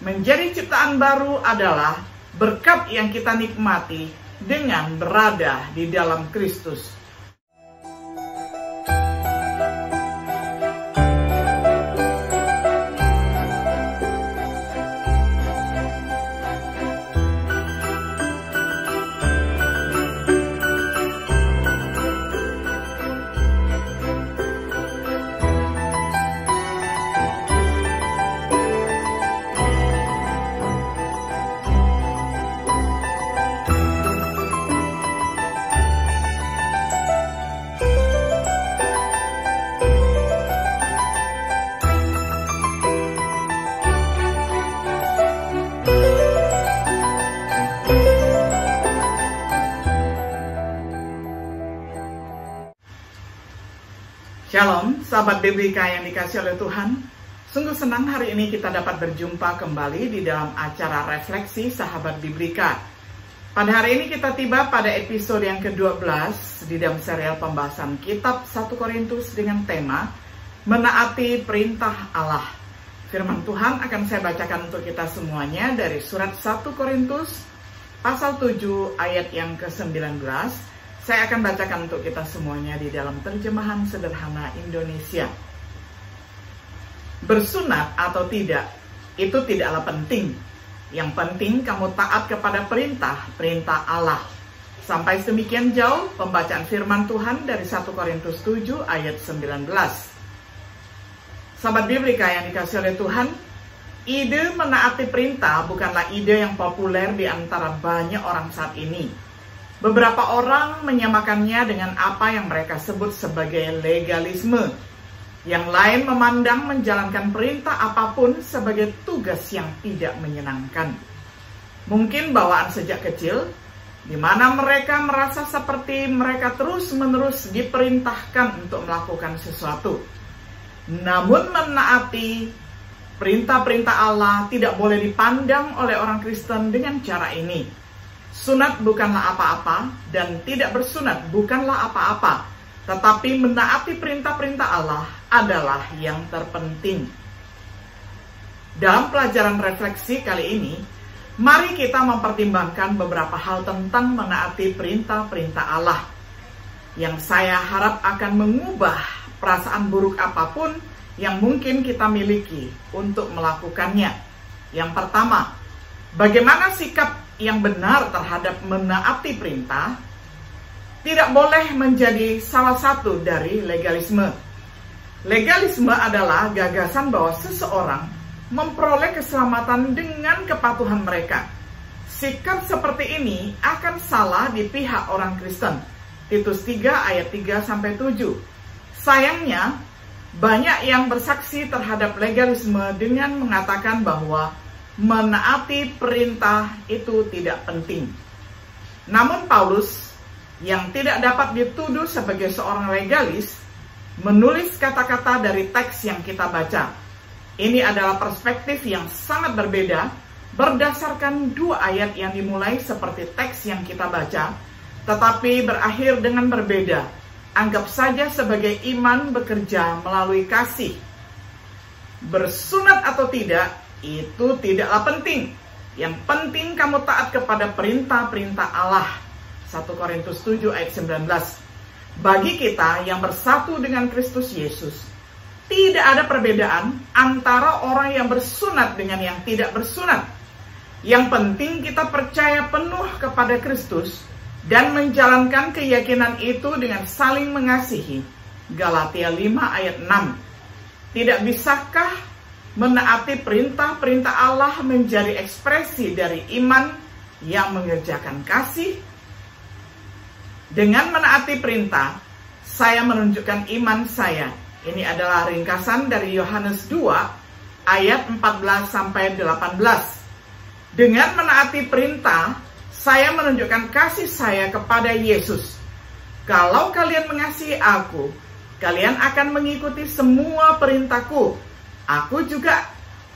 Menjadi ciptaan baru adalah berkat yang kita nikmati dengan berada di dalam Kristus. Shalom, sahabat Biblika yang dikasih oleh Tuhan. Sungguh senang hari ini kita dapat berjumpa kembali di dalam acara refleksi sahabat Biblika. Pada hari ini kita tiba pada episode yang ke-12 di dalam serial pembahasan kitab 1 Korintus dengan tema Menaati Perintah Allah. Firman Tuhan akan saya bacakan untuk kita semuanya dari surat 1 Korintus pasal 7 ayat yang ke-19. Saya akan bacakan untuk kita semuanya di dalam terjemahan sederhana Indonesia. Bersunat atau tidak, itu tidaklah penting. Yang penting kamu taat kepada perintah Allah. Sampai sedemikian jauh pembacaan firman Tuhan dari 1 Korintus 7 ayat 19. Sahabat Biblika yang dikasih oleh Tuhan, ide menaati perintah bukanlah ide yang populer di antara banyak orang saat ini. Beberapa orang menyamakannya dengan apa yang mereka sebut sebagai legalisme. Yang lain memandang menjalankan perintah apapun sebagai tugas yang tidak menyenangkan. Mungkin bawaan sejak kecil, di mana mereka merasa seperti mereka terus-menerus diperintahkan untuk melakukan sesuatu. Namun menaati perintah-perintah Allah tidak boleh dipandang oleh orang Kristen dengan cara ini. Sunat bukanlah apa-apa dan tidak bersunat bukanlah apa-apa, tetapi menaati perintah-perintah Allah adalah yang terpenting. Dalam pelajaran refleksi kali ini, mari kita mempertimbangkan beberapa hal tentang menaati perintah-perintah Allah yang saya harap akan mengubah perasaan buruk apapun yang mungkin kita miliki untuk melakukannya. Yang pertama, bagaimana sikap yang benar terhadap menaati perintah tidak boleh menjadi salah satu dari legalisme. Legalisme adalah gagasan bahwa seseorang memperoleh keselamatan dengan kepatuhan mereka. Sikap seperti ini akan salah di pihak orang Kristen. Titus 3 ayat 3-7. Sayangnya, banyak yang bersaksi terhadap legalisme dengan mengatakan bahwa menaati perintah itu tidak penting. Namun Paulus, yang tidak dapat dituduh sebagai seorang legalis, menulis kata-kata dari teks yang kita baca. Ini adalah perspektif yang sangat berbeda, berdasarkan dua ayat yang dimulai seperti teks yang kita baca, tetapi berakhir dengan berbeda. Anggap saja sebagai iman bekerja melalui kasih. Bersunat atau tidak, itu tidaklah penting. Yang penting kamu taat kepada perintah-perintah Allah. 1 Korintus 7 ayat 19. Bagi kita yang bersatu dengan Kristus Yesus, tidak ada perbedaan antara orang yang bersunat dengan yang tidak bersunat. Yang penting kita percaya penuh kepada Kristus dan menjalankan keyakinan itu dengan saling mengasihi. Galatia 5 ayat 6. Tidak bisakah menaati perintah-perintah Allah menjadi ekspresi dari iman yang mengerjakan kasih? Dengan menaati perintah, saya menunjukkan iman saya. Ini adalah ringkasan dari Yohanes 2 ayat 14-18. Dengan menaati perintah, saya menunjukkan kasih saya kepada Yesus. Kalau kalian mengasihi aku, kalian akan mengikuti semua perintahku. Aku juga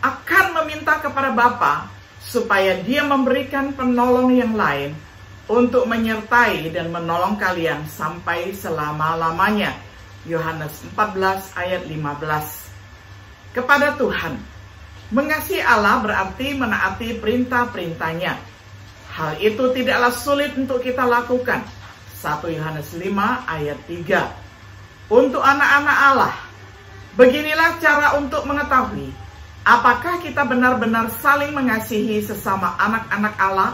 akan meminta kepada Bapa supaya Dia memberikan penolong yang lain untuk menyertai dan menolong kalian sampai selama-lamanya. Yohanes 14 ayat 15. Kepada Tuhan, Mengasihi Allah berarti menaati perintah-perintahnya. Hal itu tidaklah sulit untuk kita lakukan. 1 Yohanes 5 ayat 3. Untuk anak-anak Allah, beginilah cara untuk mengetahui apakah kita benar-benar saling mengasihi sesama anak-anak Allah,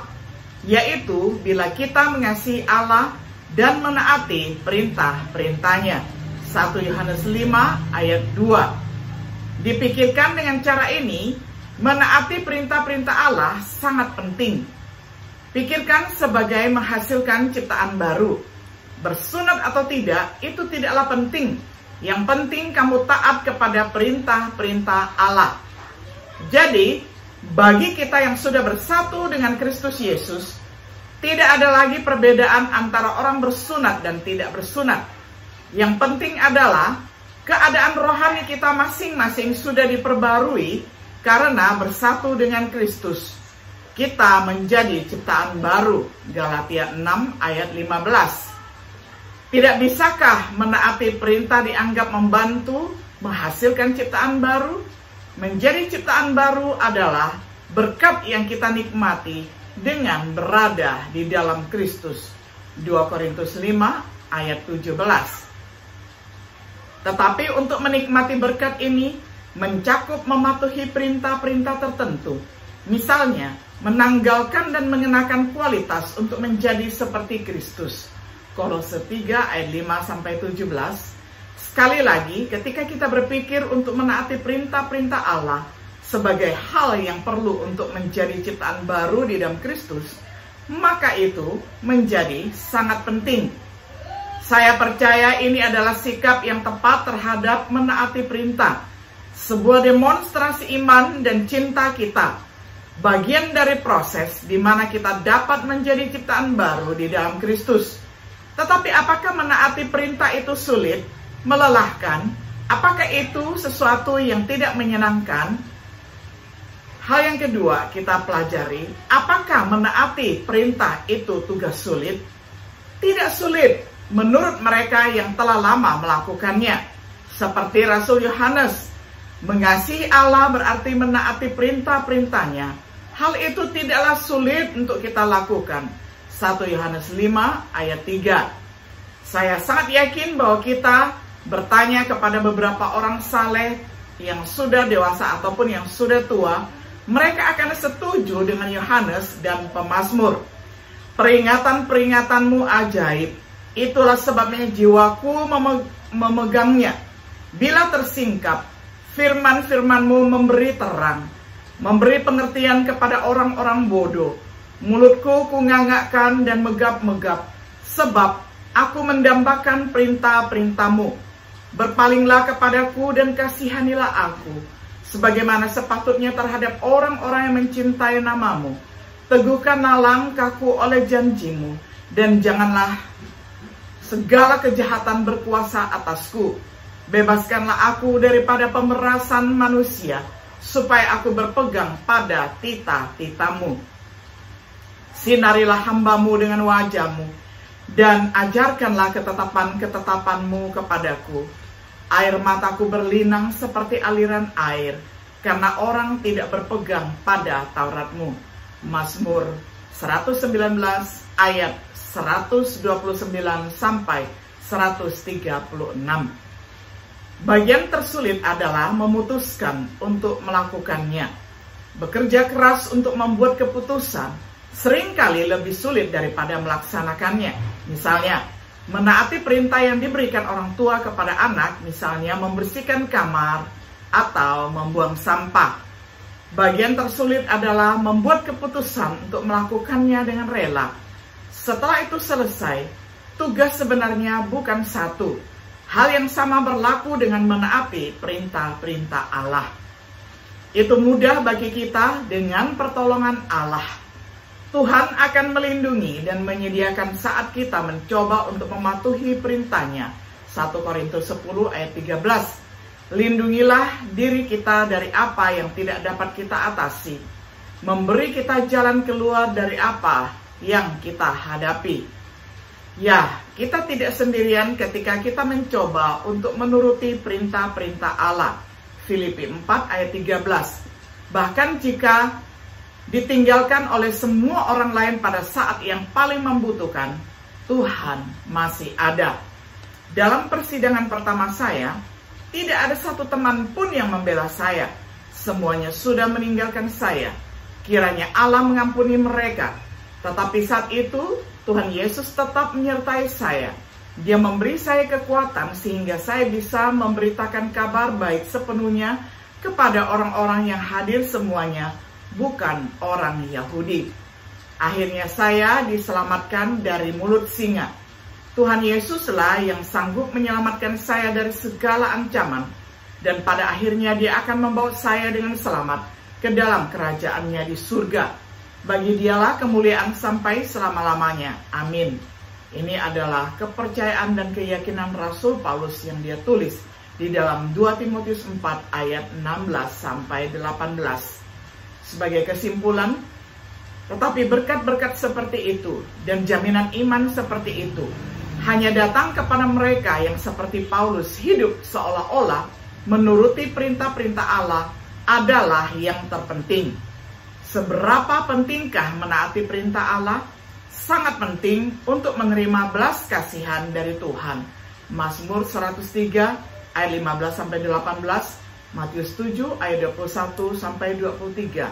yaitu bila kita mengasihi Allah dan menaati perintah-perintahnya. 1 Yohanes 5 ayat 2. Dipikirkan dengan cara ini, menaati perintah-perintah Allah sangat penting. Pikirkan sebagai menghasilkan ciptaan baru. Bersunat atau tidak, itu tidaklah penting. Yang penting kamu taat kepada perintah-perintah Allah. Jadi, bagi kita yang sudah bersatu dengan Kristus Yesus, tidak ada lagi perbedaan antara orang bersunat dan tidak bersunat. Yang penting adalah keadaan rohani kita masing-masing sudah diperbarui karena bersatu dengan Kristus. Kita menjadi ciptaan baru. Galatia 6 ayat 15. Tidak bisakah menaati perintah dianggap membantu menghasilkan ciptaan baru? Menjadi ciptaan baru adalah berkat yang kita nikmati dengan berada di dalam Kristus. 2 Korintus 5 ayat 17. Tetapi untuk menikmati berkat ini mencakup mematuhi perintah-perintah tertentu. Misalnya, menanggalkan dan mengenakan kualitas untuk menjadi seperti Kristus. Kolose 3 ayat 5-17. Sekali lagi, ketika kita berpikir untuk menaati perintah-perintah Allah sebagai hal yang perlu untuk menjadi ciptaan baru di dalam Kristus, maka itu menjadi sangat penting. Saya percaya ini adalah sikap yang tepat terhadap menaati perintah. Sebuah demonstrasi iman dan cinta kita. Bagian dari proses di mana kita dapat menjadi ciptaan baru di dalam Kristus. Tetapi apakah menaati perintah itu sulit, melelahkan? Apakah itu sesuatu yang tidak menyenangkan? Hal yang kedua kita pelajari, apakah menaati perintah itu tugas sulit? Tidak sulit menurut mereka yang telah lama melakukannya. Seperti Rasul Yohanes, mengasihi Allah berarti menaati perintah-perintahnya. Hal itu tidaklah sulit untuk kita lakukan. 1 Yohanes 5 ayat 3. Saya sangat yakin bahwa kita bertanya kepada beberapa orang saleh yang sudah dewasa ataupun yang sudah tua, mereka akan setuju dengan Yohanes dan pemazmur. Peringatan-peringatanmu ajaib, itulah sebabnya jiwaku memegangnya. Bila tersingkap, firman-firmanmu memberi terang, memberi pengertian kepada orang-orang bodoh. Mulutku kungangakkan dan megap-megap, sebab aku mendambakan perintah-perintahmu. Berpalinglah kepadaku dan kasihanilah aku, sebagaimana sepatutnya terhadap orang-orang yang mencintai namamu. Teguhkanlah langkahku oleh janjimu, dan janganlah segala kejahatan berkuasa atasku. Bebaskanlah aku daripada pemerasan manusia, supaya aku berpegang pada tita-titamu. Sinarilah hambamu dengan wajahmu, dan ajarkanlah ketetapan-ketetapanmu kepadaku. Air mataku berlinang seperti aliran air, karena orang tidak berpegang pada Tauratmu. Mazmur 119 ayat 129 sampai 136. Bagian tersulit adalah memutuskan untuk melakukannya. Bekerja keras untuk membuat keputusan seringkali lebih sulit daripada melaksanakannya. Misalnya, menaati perintah yang diberikan orang tua kepada anak, misalnya membersihkan kamar atau membuang sampah. Bagian tersulit adalah membuat keputusan untuk melakukannya dengan rela. Setelah itu selesai, tugas sebenarnya bukan satu. Hal yang sama berlaku dengan menaati perintah-perintah Allah. Itu mudah bagi kita dengan pertolongan Allah. Tuhan akan melindungi dan menyediakan saat kita mencoba untuk mematuhi perintahnya. 1 Korintus 10 ayat 13. Lindungilah diri kita dari apa yang tidak dapat kita atasi. Memberi kita jalan keluar dari apa yang kita hadapi. Ya, kita tidak sendirian ketika kita mencoba untuk menuruti perintah-perintah Allah. Filipi 4 ayat 13. Bahkan jika ditinggalkan oleh semua orang lain pada saat yang paling membutuhkan, Tuhan masih ada. Dalam persidangan pertama saya, tidak ada satu teman pun yang membela saya. Semuanya sudah meninggalkan saya. Kiranya Allah mengampuni mereka. Tetapi saat itu, Tuhan Yesus tetap menyertai saya. Dia memberi saya kekuatan sehingga saya bisa memberitakan kabar baik sepenuhnya kepada orang-orang yang hadir semuanya, bukan orang Yahudi. Akhirnya saya diselamatkan dari mulut singa. Tuhan Yesuslah yang sanggup menyelamatkan saya dari segala ancaman, dan pada akhirnya Dia akan membawa saya dengan selamat ke dalam kerajaan-Nya di surga. Bagi Dialah kemuliaan sampai selama-lamanya. Amin. Ini adalah kepercayaan dan keyakinan Rasul Paulus yang dia tulis di dalam 2 Timotius 4 ayat 16 sampai 18. Sebagai kesimpulan, tetapi berkat-berkat seperti itu dan jaminan iman seperti itu hanya datang kepada mereka yang seperti Paulus hidup seolah-olah menuruti perintah-perintah Allah adalah yang terpenting. Seberapa pentingkah menaati perintah Allah? Sangat penting untuk menerima belas kasihan dari Tuhan. Mazmur 103 ayat 15 sampai 18, Matius 7 ayat 21 sampai 23.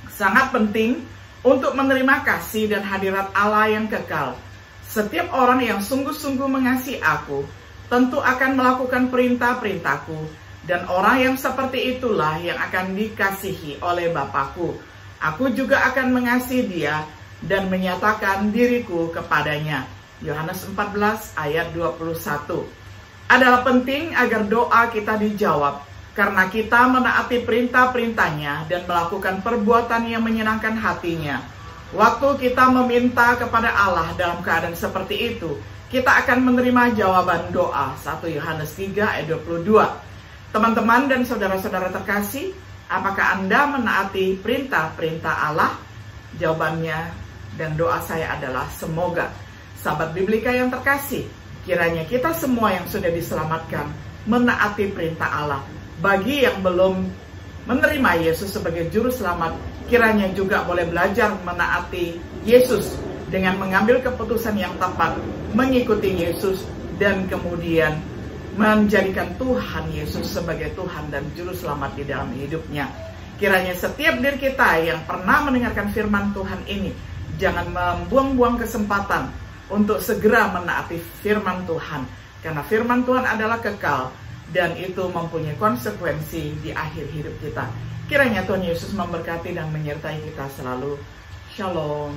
Sangat penting untuk menerima kasih dan hadirat Allah yang kekal. Setiap orang yang sungguh-sungguh mengasihi aku tentu akan melakukan perintah-perintahku, dan orang yang seperti itulah yang akan dikasihi oleh Bapakku. Aku juga akan mengasihi dia dan menyatakan diriku kepadanya. Yohanes 14 ayat 21. Adalah penting agar doa kita dijawab, karena kita menaati perintah-perintahnya dan melakukan perbuatan yang menyenangkan hatinya. Waktu kita meminta kepada Allah dalam keadaan seperti itu, kita akan menerima jawaban doa. 1 Yohanes 3 ayat 22. Teman-teman dan saudara-saudara terkasih, apakah Anda menaati perintah-perintah Allah? Jawabannya dan doa saya adalah semoga. Sahabat Biblika yang terkasih, kiranya kita semua yang sudah diselamatkan menaati perintah Allah. Bagi yang belum menerima Yesus sebagai juru selamat, kiranya juga boleh belajar menaati Yesus dengan mengambil keputusan yang tepat, mengikuti Yesus, dan kemudian menjadikan Tuhan Yesus sebagai Tuhan dan juru selamat di dalam hidupnya. Kiranya setiap diri kita yang pernah mendengarkan firman Tuhan ini jangan membuang-buang kesempatan untuk segera menaati firman Tuhan, karena firman Tuhan adalah kekal dan itu mempunyai konsekuensi di akhir hidup kita. Kiranya Tuhan Yesus memberkati dan menyertai kita selalu. Shalom.